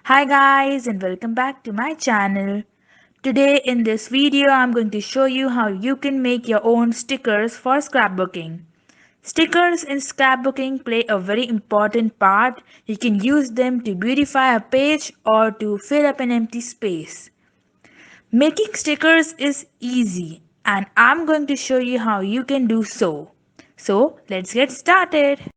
Hi guys and welcome back to my channel. Today in this video I'm going to show you how you can make your own stickers for scrapbooking. Stickers in scrapbooking play a very important part. You can use them to beautify a page or to fill up an empty space. Making stickers is easy and I'm going to show you how you can do so. So let's get started.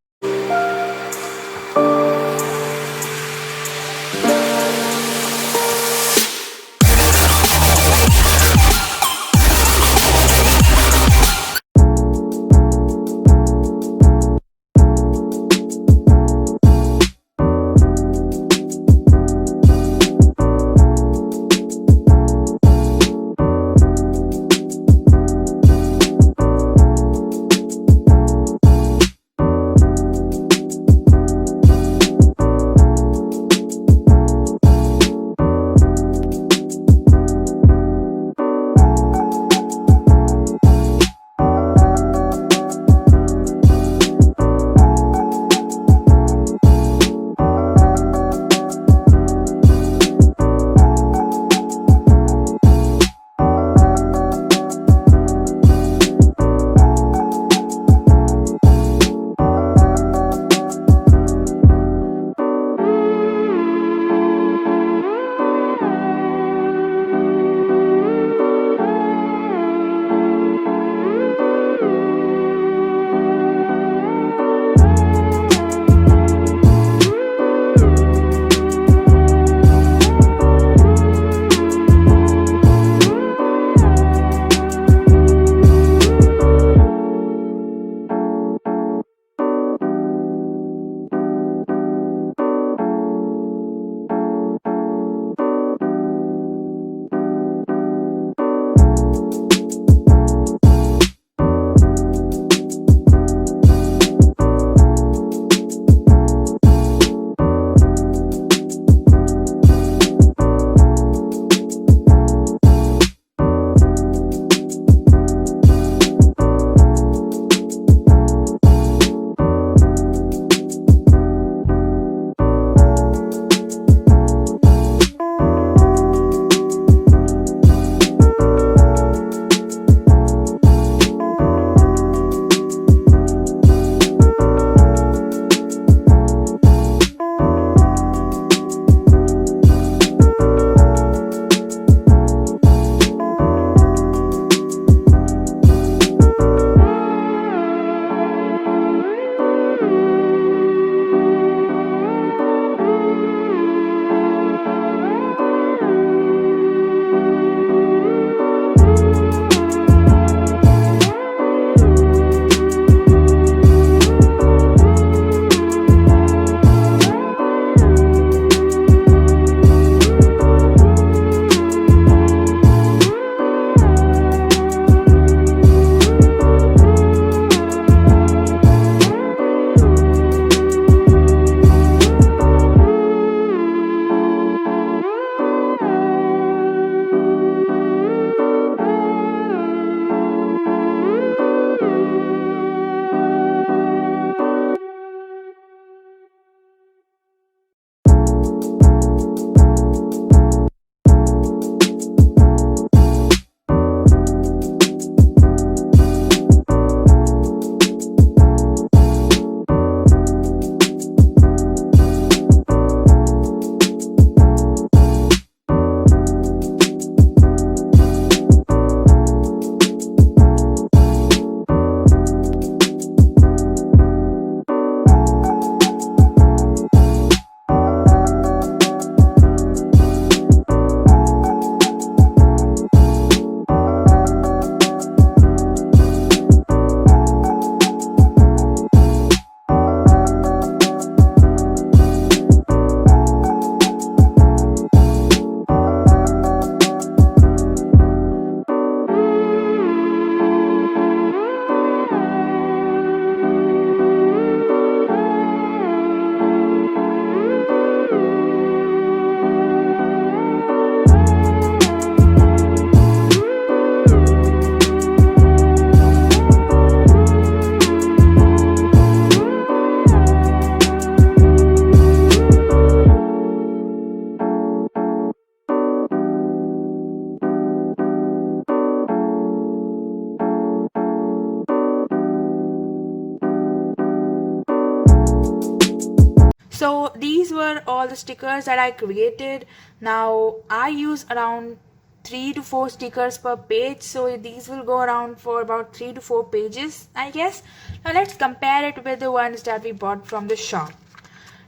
the stickers that I created. Now I use around 3 to 4 stickers per page, so these will go around for about 3 to 4 pages, I guess. Now let's compare it with the ones that we bought from the shop.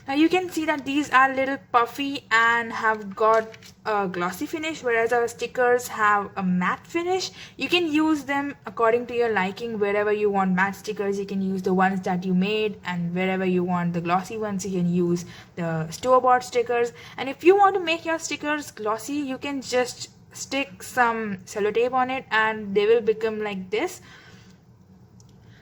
Now you can see that these are a little puffy and have got a glossy finish, whereas our stickers have a matte finish. You can use them according to your liking. Wherever you want matte stickers, you can use the ones that you made, and wherever you want the glossy ones, you can use the store-bought stickers. And if you want to make your stickers glossy, you can just stick some sellotape on it and they will become like this.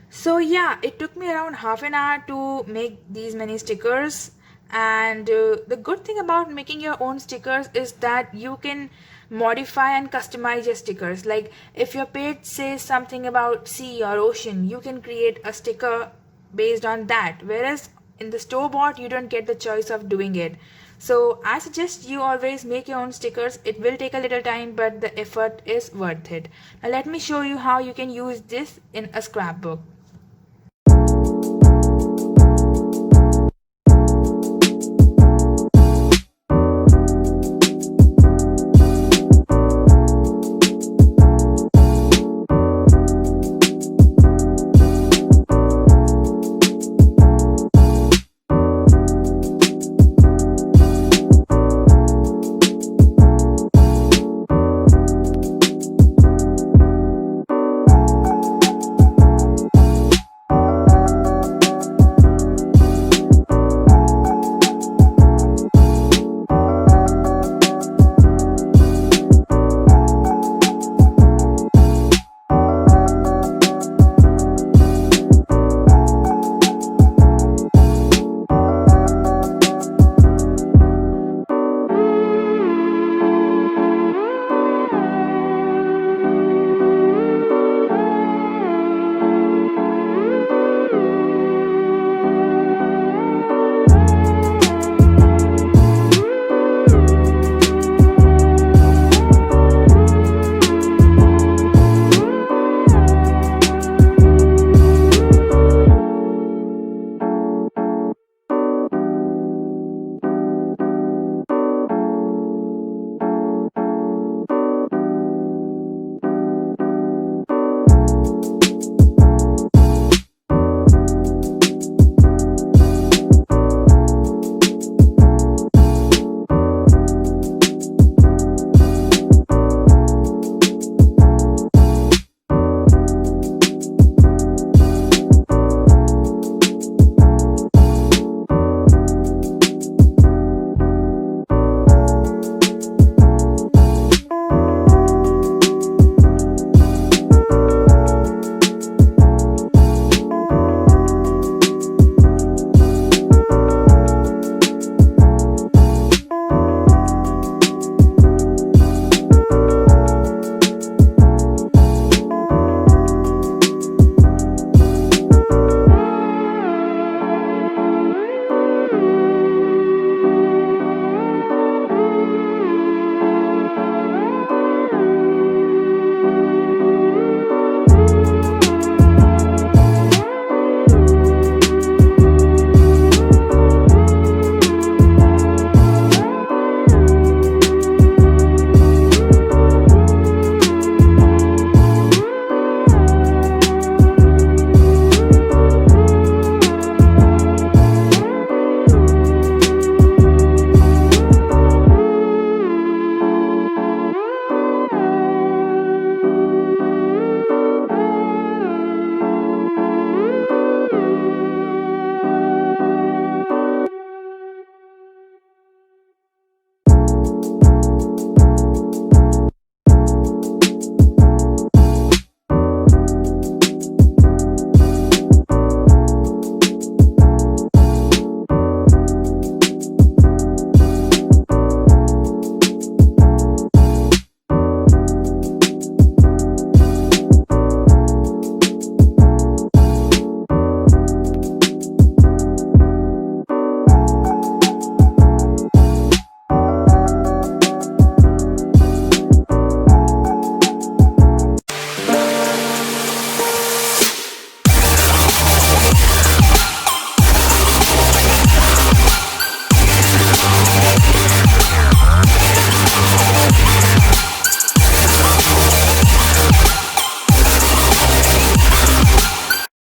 So yeah, it took me around half an hour to make these many stickers. And the good thing about making your own stickers is that you can modify and customize your stickers. Like if your page says something about sea or ocean, you can create a sticker based on that, whereas in the store bought you don't get the choice of doing it. So I suggest you always make your own stickers. It will take a little time, but the effort is worth it. Now let me show you how you can use this in a scrapbook.